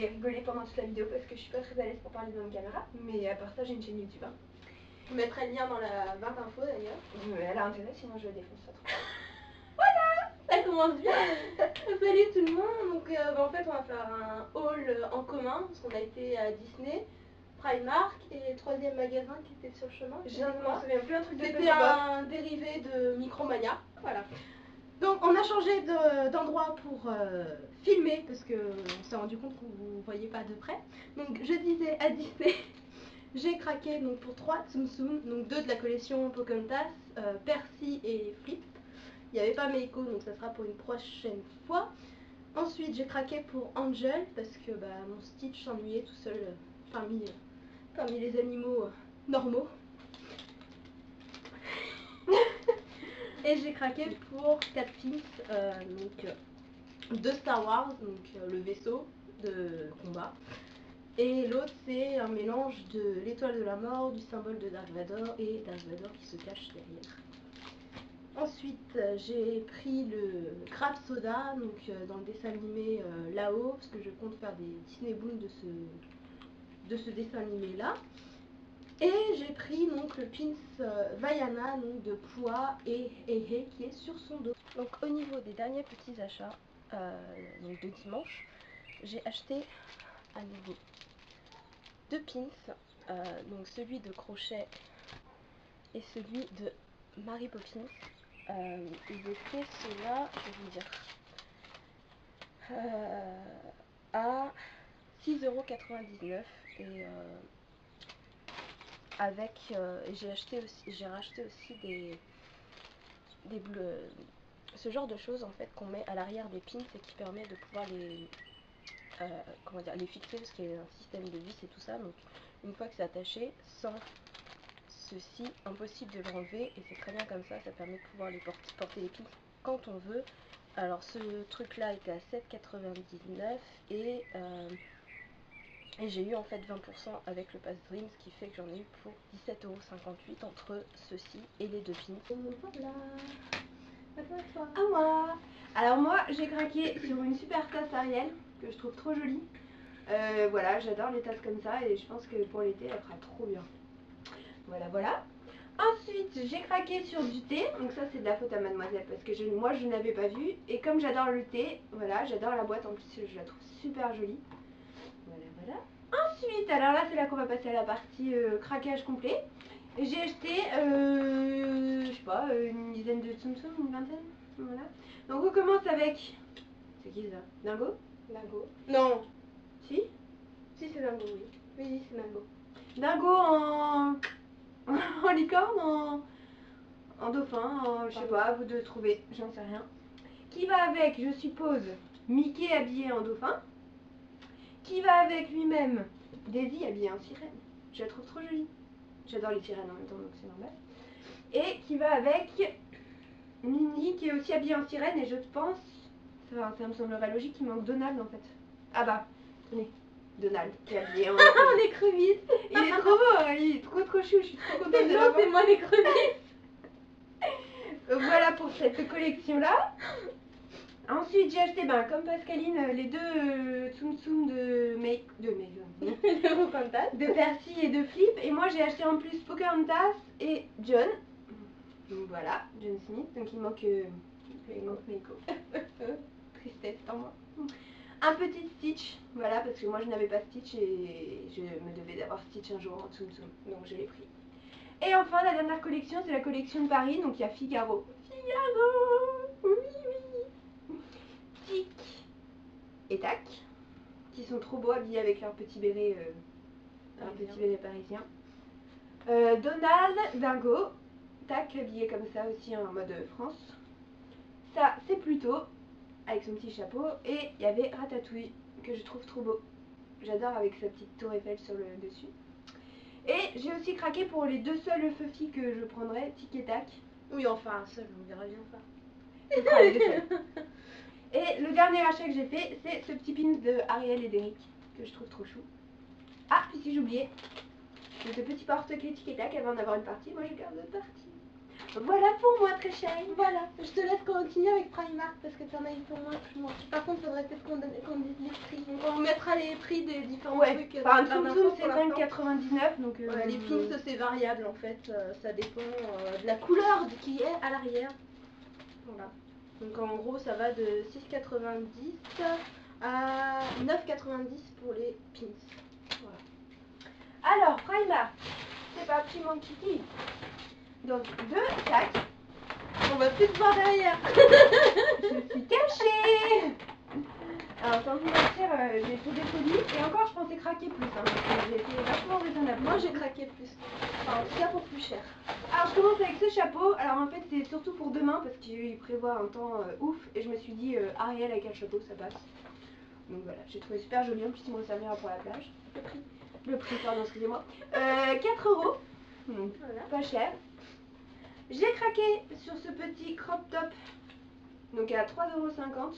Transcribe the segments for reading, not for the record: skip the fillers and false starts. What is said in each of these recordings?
allez rigoler pendant toute la vidéo parce que je suis pas très à l'aise pour parler devant une caméra. Mais à part ça, j'ai une chaîne YouTube. Hein. Je mettrai le lien dans la 20 infos d'ailleurs. Mais elle a intérêt, sinon je la défonce ça trop. Ça commence bien. Salut tout le monde. Donc en fait, on va faire un haul en commun parce qu'on a été à Disney, Primark et le troisième magasin qui était sur le chemin. Je ne me souviens plus un truc de C'était un dérivé de Micromania. Voilà. Donc on a changé d'endroit pour filmer parce qu'on s'est rendu compte qu'on ne voyait pas de près. Donc je disais à Disney, j'ai craqué donc, pour 3 Tsum Tsum, donc 2 de la collection Pocahontas, Percy et Flip. Il n'y avait pas Meiko, donc ça sera pour une prochaine fois. Ensuite j'ai craqué pour Angel parce que mon Stitch s'ennuyait tout seul parmi les animaux normaux. Et j'ai craqué pour 4 pins de Star Wars, donc le vaisseau de combat. Et l'autre c'est un mélange de l'étoile de la mort, du symbole de Dark Vador et Dark Vador qui se cache derrière. Ensuite j'ai pris le Crab Soda, donc dans le dessin animé là-haut, parce que je compte faire des Disney Boom de ce dessin animé là. Et j'ai pris donc le pins Vaiana donc de Pua et Hehe qui est sur son dos. Donc au niveau des derniers petits achats donc de dimanche, j'ai acheté à nouveau 2 pins, donc celui de crochet et celui de Mary Poppins. Ils étaient ceux-là, je vais vous dire, à 6,99 € et avec j'ai racheté aussi des bleus, ce genre de choses en fait qu'on met à l'arrière des pins et qui permet de pouvoir les les fixer parce qu'il y a un système de vis et tout ça. Donc une fois que c'est attaché, sans ceci, impossible de l'enlever et c'est très bien comme ça. Ça permet de pouvoir les porter les pins quand on veut. Alors ce truc là était à 7,99 € et j'ai eu en fait 20% avec le Pass Dream, ce qui fait que j'en ai eu pour 17,58 € entre ceci et les 2 pins. Voilà. À moi. Alors moi j'ai craqué sur une super tasse Ariel que je trouve trop jolie. Voilà, j'adore les tasses comme ça et je pense que pour l'été elle fera trop bien. Voilà, voilà. Ensuite j'ai craqué sur du thé, donc ça c'est de la faute à mademoiselle parce que moi je n'avais pas vu. Et comme j'adore le thé, voilà, j'adore la boîte en plus, je la trouve super jolie. Voilà, voilà. Ensuite, alors là c'est là qu'on va passer à la partie craquage complet. J'ai acheté, je sais pas, une dizaine de Tsum Tsum, une vingtaine. Voilà. Donc on commence avec, c'est qui ça? Dingo? Dingo. Non. Si? Si c'est Dingo, oui. Oui, c'est Dingo. Dingo en licorne, en dauphin, je sais pas, à vous de trouver, j'en sais rien. Qui va avec, je suppose, Mickey habillé en dauphin. Qui va avec lui-même Daisy habillée en sirène. Je la trouve trop jolie. J'adore les sirènes en même temps, donc c'est normal. Et qui va avec Minnie qui est aussi habillée en sirène et je pense, ça me semblerait logique, qu'il manque Donald en fait. Ah bah, tenez, Donald qui est habillé en écrevisse. Il est trop beau, il est trop chou, je suis trop contente de l'avoir. C'est moi l'écrevisse. Voilà pour cette collection là. Ensuite j'ai acheté, comme Pascaline, les 2 Tsum Tsum de Pocahontas, de Percy et de Flip. Et moi j'ai acheté en plus Pocahontas et John. Donc voilà, John Smith. Donc il manque Meiko. Tristesse en moi. Un petit Stitch, voilà, parce que moi je n'avais pas Stitch et je me devais d'avoir Stitch un jour en Tsum Tsum. Donc je l'ai pris. Et enfin la dernière collection, c'est la collection de Paris. Donc il y a Figaro. Oui, oui. Tic et Tac, qui sont trop beaux habillés avec leur petit béret, béret parisien. Donald, Dingo, Tac habillé comme ça aussi en mode France. Ça c'est Pluto avec son petit chapeau. Et il y avait Ratatouille que je trouve trop beau. J'adore avec sa petite tour Eiffel sur le dessus. Et j'ai aussi craqué pour les 2 seuls Fuffy que je prendrais, Tic et Tac. Oui, enfin un seul, on verra bien ça. Ce sera les 2 seuls. Et le dernier achat que j'ai fait, c'est ce petit pin de Ariel et d'Eric, que je trouve trop chou. Ah, puis si j'oubliais, ce petit porte-clés Tic et Tac, avant d'avoir une partie, moi je garde l'autre partie. Voilà pour moi, très chérie. Voilà, je te laisse continuer avec Primark parce que t'en as eu pour moi tout le monde. Par contre, faudrait peut-être qu'on dise les prix. Donc on mettra les prix des différents trucs. Enfin, un Tsum Tsum c'est 5,99 donc... les pins c'est variable en fait, ça dépend de la couleur qui est à l'arrière. Voilà. Donc en gros ça va de 6,90 à 9,90 pour les pins. Voilà. Alors, Primark, c'est parti mon kiki. Donc, 2 sacs. On va plus te voir derrière. Je suis cachée. Alors, sans vous mentir, j'ai fait des folies. Et encore, je pensais craquer plus. Hein, parce que j'ai été vachement raisonnable. Moi, j'ai craqué plus. Enfin, en tout cas, pour plus cher. Alors, je commence avec ce chapeau. Alors, en fait, c'est surtout pour demain. Parce qu'il prévoit un temps ouf. Et je me suis dit, Ariel avec un chapeau, ça passe. Donc, voilà, j'ai trouvé super joli. En plus, il me servira pour la plage. Le prix, pardon, excusez-moi. 4 €. Donc, voilà. Pas cher. J'ai craqué sur ce petit crop top, donc à 3,50 €.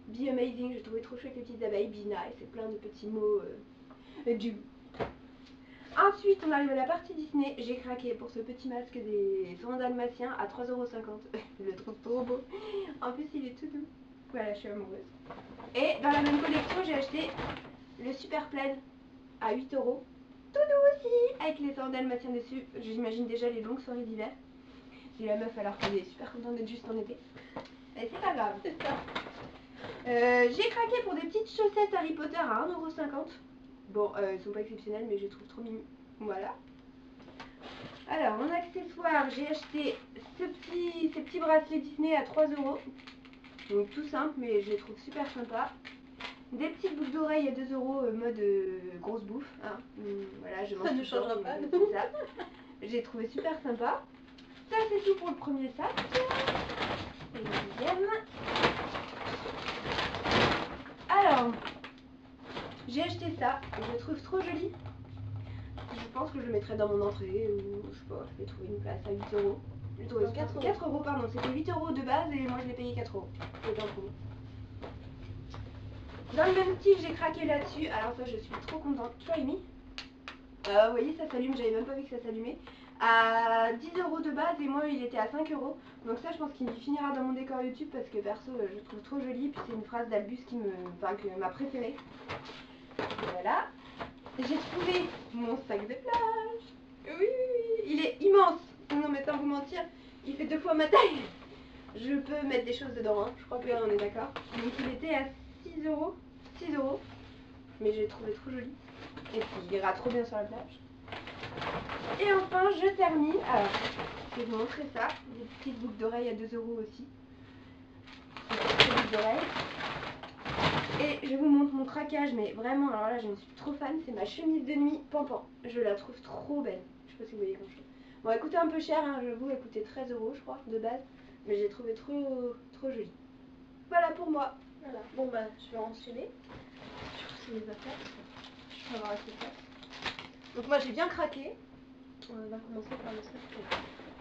Be amazing, j'ai trouvé trop chouette les petites abeilles, be nice, c'est plein de petits mots du. Ensuite, on arrive à la partie Disney. J'ai craqué pour ce petit masque des 100 dalmatiens à 3,50 €. Je le trouve trop beau. En plus, il est tout doux. Voilà, je suis amoureuse. Et dans la même collection, j'ai acheté le super plaid à 8 €. Tout doux aussi, avec les 100 dalmatiens dessus. J'imagine déjà les longues soirées d'hiver. J'ai la meuf alors qu'elle est super contente d'être juste en été. Et c'est pas grave. J'ai craqué pour des petites chaussettes Harry Potter à 1,50 €. Bon, elles sont pas exceptionnelles mais je les trouve trop mimi. Voilà. Alors en accessoire, j'ai acheté ces petits bracelets Disney à 3 €. Donc tout simple mais je les trouve super sympas. Des petites boucles d'oreilles à 2 € mode grosse bouffe. Hein. Voilà, je mange ça ne changera pas. C'est ça. J'ai trouvé super sympa. Ça c'est tout pour le premier sac. Et le deuxième. Alors, j'ai acheté ça. Je le trouve trop joli. Je pense que je le mettrai dans mon entrée ou je sais pas, je vais trouver une place à 8 €. J'ai trouvé 4 €, pardon. C'était 8 € de base et moi je l'ai payé 4 €. C'est un promo. Dans le même style, j'ai craqué là-dessus. Alors ça, je suis trop contente. Tu vois, Amy ? Vous voyez, ça s'allume. J'avais même pas vu que ça s'allumait. À 10 € de base et moi il était à 5 €. Donc ça je pense qu'il finira dans mon décor YouTube parce que perso je le trouve trop joli. Puis c'est une phrase d'Albus qui m'a préférée. Voilà. J'ai trouvé mon sac de plage. Oui, il est immense. Non mais sans vous mentir, il fait 2 fois ma taille. Je peux mettre des choses dedans, hein. Je crois que là on est d'accord. Donc il était à 6 €. 6 €. Mais j'ai trouvé trop joli. Et puis il ira trop bien sur la plage. Et enfin, je termine. Alors, je vais vous montrer ça. Des petites boucles d'oreilles à 2 € aussi. Des petites boucles d'oreilles. Et je vous montre mon craquage, mais vraiment, alors là, je suis trop fan. C'est ma chemise de nuit Pampan. Je la trouve trop belle. Je sais pas si vous voyez comme je trouve. Bon, elle coûtait un peu cher, hein, j'avoue, elle coûtait 13 € je crois, de base. Mais j'ai trouvé trop jolie. Voilà pour moi. Voilà. Bon bah, je vais enchaîner. Je vais les affaires. Je vais avoir assez de place. Donc moi j'ai bien craqué. On va commencer par le sac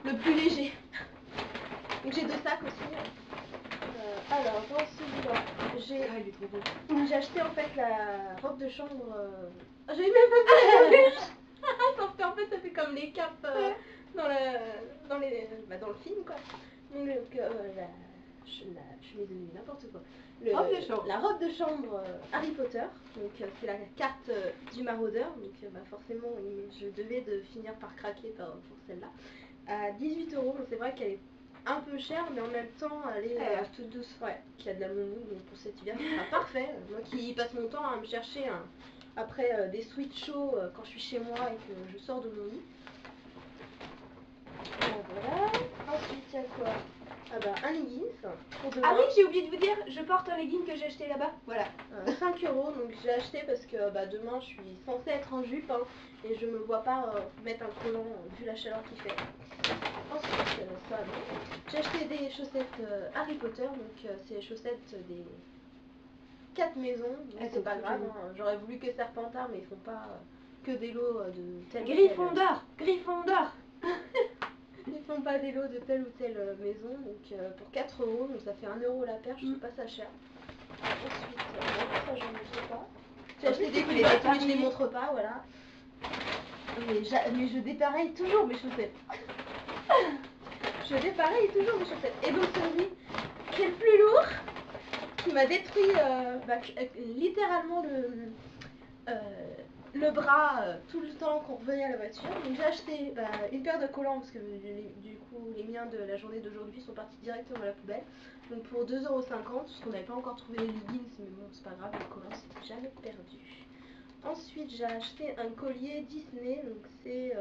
le plus léger. Donc j'ai 2 sacs aussi. Alors dans celui-là, j'ai acheté en fait la robe de chambre. J'ai même pas vu parce qu'en fait ça fait comme les capes dans le film quoi. Donc la chemise de nuit, n'importe quoi. La robe de chambre Harry Potter, donc c'est la carte du maraudeur, donc forcément je devais finir par craquer pour celle-là. À 18 €, donc c'est vrai qu'elle est un peu chère, mais en même temps elle est toute douce, ouais, qui a de la moumoune, donc pour cet hiver ce sera parfait. Moi qui passe mon temps à me chercher après des sweats chauds quand je suis chez moi et que je sors de mon lit. Voilà. Ensuite il y a quoi? Ah bah un leggings pour demain. Ah oui, j'ai oublié de vous dire, je porte un legging que j'ai acheté là-bas. Voilà. 5 €, donc j'ai acheté parce que demain je suis censée être en jupe hein, et je me vois pas mettre un collant vu la chaleur qu'il fait. Ensuite, ça bon. J'ai acheté des chaussettes Harry Potter, donc c'est les chaussettes des 4 maisons, donc c'est pas grave. Hein. J'aurais voulu que Serpentard, mais ils font pas que des lots de telle Gryffondor, Gryffondor. Ils font pas des lots de telle ou telle maison, donc pour 4 €, donc ça fait 1 € la paire, je trouve pas ça cher. Ensuite, ça je ne montre pas. J'ai acheté des culottes, mais je les montre pas, voilà. Mais je dépareille toujours mes chaussettes. je dépareille toujours mes chaussettes. Et donc celui qui est le plus lourd, qui m'a détruit littéralement le bras tout le temps qu'on revenait à la voiture. Donc j'ai acheté une paire de collants parce que du coup les miens de la journée d'aujourd'hui sont partis directement à la poubelle. Donc pour 2,50 €, parce qu'on n'avait pas encore trouvé les leggings, mais bon c'est pas grave, les collants c'était jamais perdu. Ensuite j'ai acheté un collier Disney, donc c'est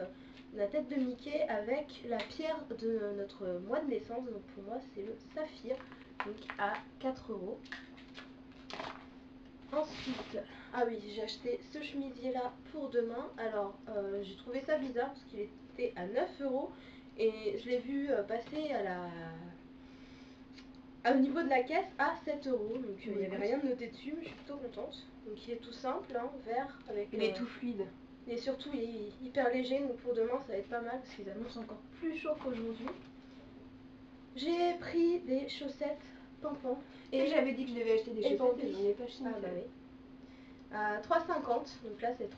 la tête de Mickey avec la pierre de notre mois de naissance, donc pour moi c'est le saphir, donc à 4 €. Ensuite, ah oui, j'ai acheté ce chemisier là pour demain. Alors j'ai trouvé ça bizarre parce qu'il était à 9 € et je l'ai vu passer au niveau de la caisse à 7 €. Donc il n'y avait rien de noté dessus, mais je suis plutôt contente. Donc il est tout simple, hein, vert avec. Il est tout fluide. Et surtout il est hyper léger, donc pour demain ça va être pas mal parce qu'ils annoncent encore plus chaud qu'aujourd'hui. J'ai pris des chaussettes Pampan. Et j'avais dit que je devais acheter des chaussettes et j'en ai pas acheté. Ah bah oui. À 3,50 €, donc là c'est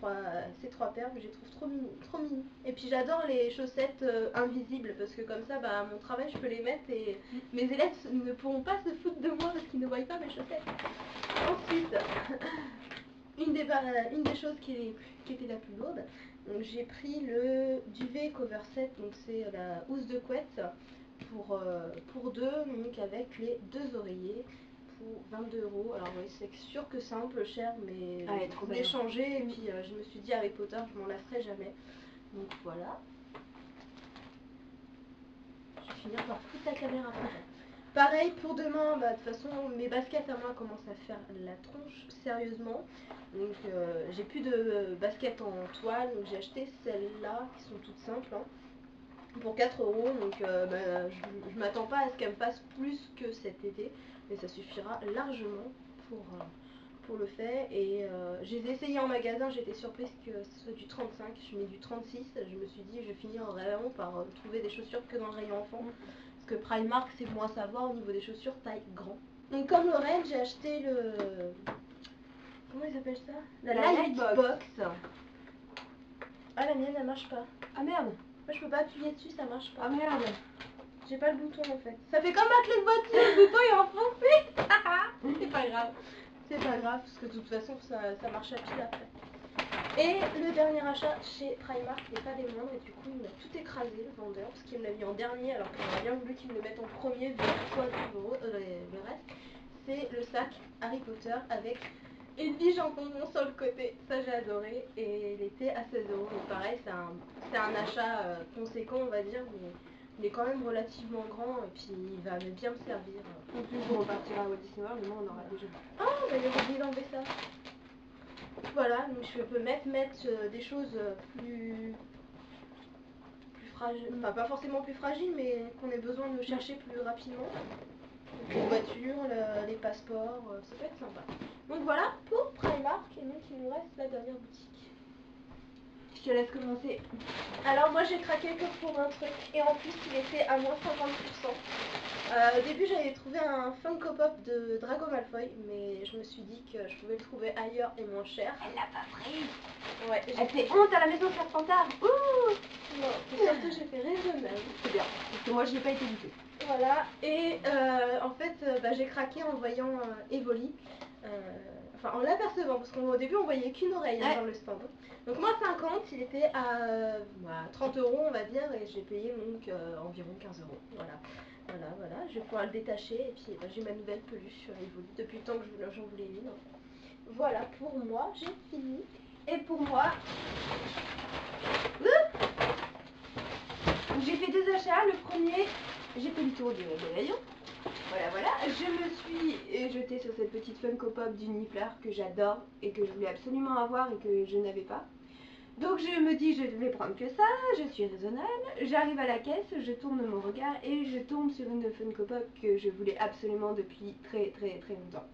trois paires, mais je les trouve trop mini. Et puis j'adore les chaussettes invisibles parce que comme ça, à mon travail je peux les mettre et mes élèves ne pourront pas se foutre de moi parce qu'ils ne voient pas mes chaussettes. Ensuite, une des choses qui était la plus lourde, donc j'ai pris le duvet cover set, donc c'est la housse de couette pour deux, donc avec les deux oreillers. Pour 22 €. Alors oui, c'est sûr que c'est un peu cher, mais je voulais changer et puis je me suis dit Harry Potter, je m'en lasserai jamais. Donc voilà. Je vais finir par foutre la caméra après. Pareil pour demain, de toute façon mes baskets à moi commencent à faire la tronche sérieusement. Donc j'ai plus de baskets en toile, donc j'ai acheté celles-là qui sont toutes simples. Hein, pour 4 €, donc je m'attends pas à ce qu'elle me fasse plus que cet été, mais ça suffira largement pour le faire. Et je les ai essayées en magasin, j'étais surprise que ce soit du 35, je mets du 36, je me suis dit je vais finir vraiment par trouver des chaussures que dans le rayon enfant, parce que Primark c'est moins savoir au niveau des chaussures taille grand. Donc comme Lorraine, j'ai acheté le... comment ils appellent ça? La Lightbox. Ah la mienne elle marche pas. Ah merde. Moi je peux pas appuyer dessus, ça marche pas. Ah merde. J'ai pas le bouton en fait. Ça fait comme ma clé de voiture, le bouton est enfoncé. C'est pas grave. C'est pas grave parce que de toute façon ça marche à pile après. Et le dernier achat chez Primark n'est pas des moindres et du coup il m'a tout écrasé le vendeur parce qu'il me l'a mis en dernier alors qu'on aurait bien voulu qu'il me le mette en premier vu le reste. C'est le sac Harry Potter avec une biche en bonbon sur le côté, ça j'ai adoré et il était à 16 €. Donc pareil, c'est un achat conséquent on va dire, mais il est quand même relativement grand et puis il va bien me servir. En plus on repartira à Walt Disney World, mais on aura déjà. Oh, bah j'ai oublié d'enlever ça. Voilà, donc je peux mettre des choses plus fragiles, enfin pas forcément plus fragiles, mais qu'on ait besoin de chercher plus rapidement. Donc, les voitures, les passeports, ça peut être sympa. Donc voilà pour Primark et donc il nous reste la dernière boutique. Je te laisse commencer. Alors moi j'ai craqué que pour un truc et en plus il était à moins 50%. Au début j'avais trouvé un Funko Pop de Drago Malfoy, mais je me suis dit que je pouvais le trouver ailleurs et moins cher. Elle l'a pas pris. Ouais. Elle fait honte à la maison Serpentard. Ouh. Non, surtout j'ai fait raisonnable. C'est bien, parce que moi je n'ai pas été du tout. Voilà, et en fait j'ai craqué en voyant Evoli. Enfin en l'apercevant, parce qu'au début on voyait qu'une oreille dans le stand. Donc moi 50, il était à 30 € on va dire, et j'ai payé donc environ 15 €. Voilà, je vais pouvoir le détacher, et puis j'ai ma nouvelle peluche sur Evoli, depuis le temps que j'en voulais une. Voilà, pour moi, j'ai fini. Et pour moi, j'ai fait deux achats. Le premier, j'ai fait le tour de rayon. Voilà, je me suis jetée sur cette petite Funko Pop du Niffler que j'adore et que je voulais absolument avoir et que je n'avais pas. Donc je me dis je vais prendre que ça, je suis raisonnable, j'arrive à la caisse, je tourne mon regard et je tombe sur une Funko Pop que je voulais absolument depuis très longtemps.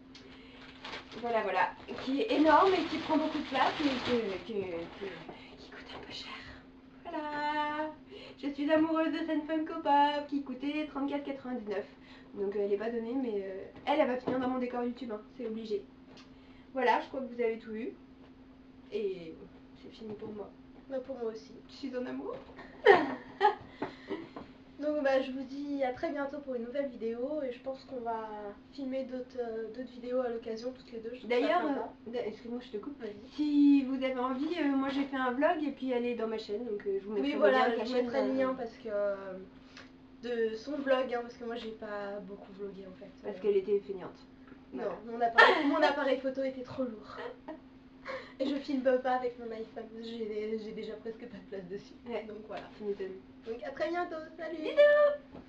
Voilà, qui est énorme et qui prend beaucoup de place mais qui coûte un peu cher. Voilà, je suis amoureuse de cette Funko Pop qui coûtait 34,99 €. Donc elle n'est pas donnée, mais elle va finir dans mon décor YouTube, hein, c'est obligé. Voilà, je crois que vous avez tout vu. Et c'est fini pour moi. Bah pour moi aussi. Je suis en amour. Donc bah, je vous dis à très bientôt pour une nouvelle vidéo et je pense qu'on va filmer d'autres vidéos à l'occasion toutes les deux. D'ailleurs, excuse-moi je te coupe, si vous avez envie, moi j'ai fait un vlog et puis elle est dans ma chaîne, donc je vous mettrai oui, voilà, le lien de je la vous mettrai chaîne. le lien parce que de son vlog, hein, parce que moi j'ai pas beaucoup vlogué en fait. Parce qu'elle était feignante. Voilà. Non, mon appareil photo était trop lourd. Et je filme pas avec mon iPhone, j'ai déjà presque pas de place dessus. Ouais. Donc voilà. Tu m'étonnes. Donc à très bientôt, salut. Bisous.